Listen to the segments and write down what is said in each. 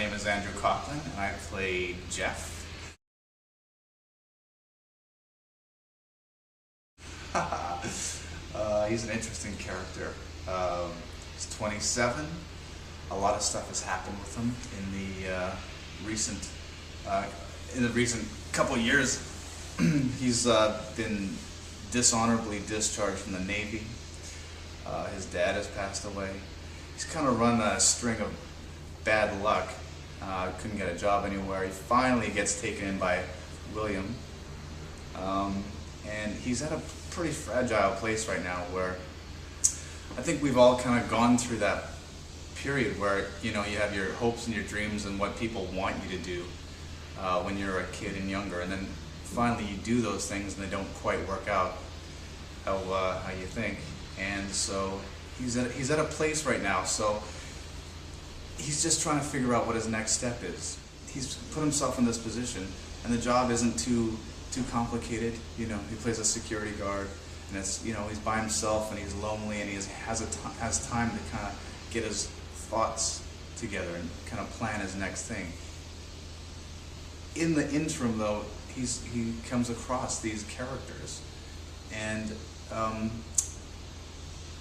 name is Andrew Coghlan, and I play Jeff. He's an interesting character. He's 27. A lot of stuff has happened with him in the recent couple years. He's been dishonorably discharged from the Navy. His dad has passed away. He's kind of run a string of bad luck. Couldn't get a job anywhere. He finally gets taken in by William. And he's at a pretty fragile place right now where I think we've all kind of gone through that period where, you know, you have your hopes and your dreams and what people want you to do when you're a kid and younger, and then finally you do those things and they don't quite work out how you think. And so he's at a place right now, so he's just trying to figure out what his next step is. He's put himself in this position, and the job isn't too complicated. You know, he plays a security guard, and it's, you know, he's by himself and he's lonely, and he has time to kind of get his thoughts together and kind of plan his next thing. In the interim, though, he comes across these characters, and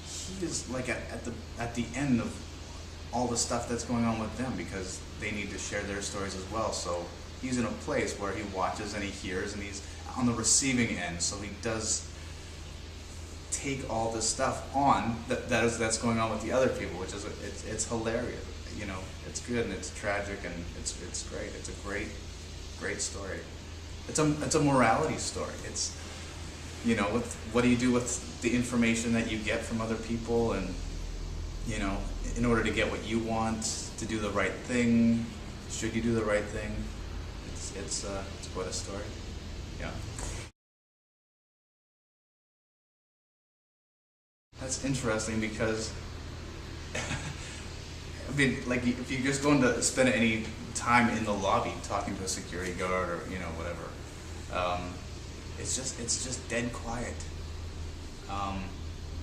he is like at the end of all the stuff that's going on with them, because they need to share their stories as well. So he's in a place where he watches and he hears, and he's on the receiving end. So he does take all this stuff on that's going on with the other people, which is it's hilarious. You know, it's good and it's tragic and it's great. It's a great story. It's a morality story. It's, you know, what do you do with the information that you get from other people, and, you know, in order to get what you want, to do the right thing, should you do the right thing? It's quite a story. Yeah. That's interesting because I mean, like, if you're just going to spend any time in the lobby talking to a security guard or, you know, whatever, it's just dead quiet.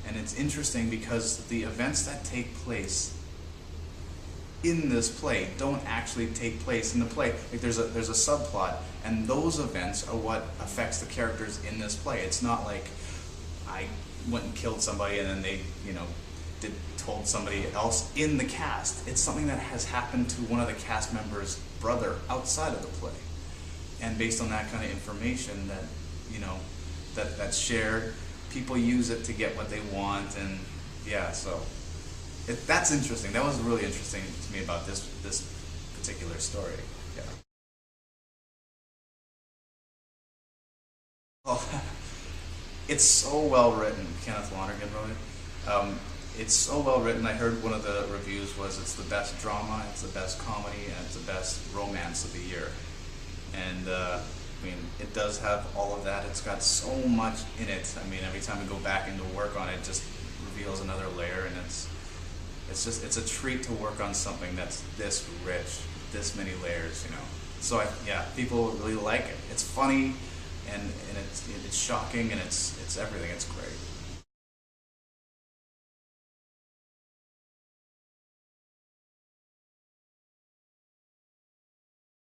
And it's interesting because the events that take place in this play don't actually take place in the play. Like, there's a subplot, and those events are what affects the characters in this play. It's not like I went and killed somebody and then they, you know, told somebody else in the cast. It's something that has happened to one of the cast members' brother outside of the play, and based on that kind of information that, you know, that's shared, people use it to get what they want. And yeah, so that's interesting. That was really interesting to me about this particular story. Yeah. Well, it's so well written. Kenneth Lonergan wrote it. It's so well written. I heard one of the reviews was it's the best drama, it's the best comedy, and it's the best romance of the year. And I mean, it does have all of that. It's got so much in it. I mean, every time we go back into work on it, it just reveals another layer, and it's a treat to work on something that's this rich, this many layers, you know. So yeah, people really like it. It's funny, and it's shocking, and it's everything. It's great.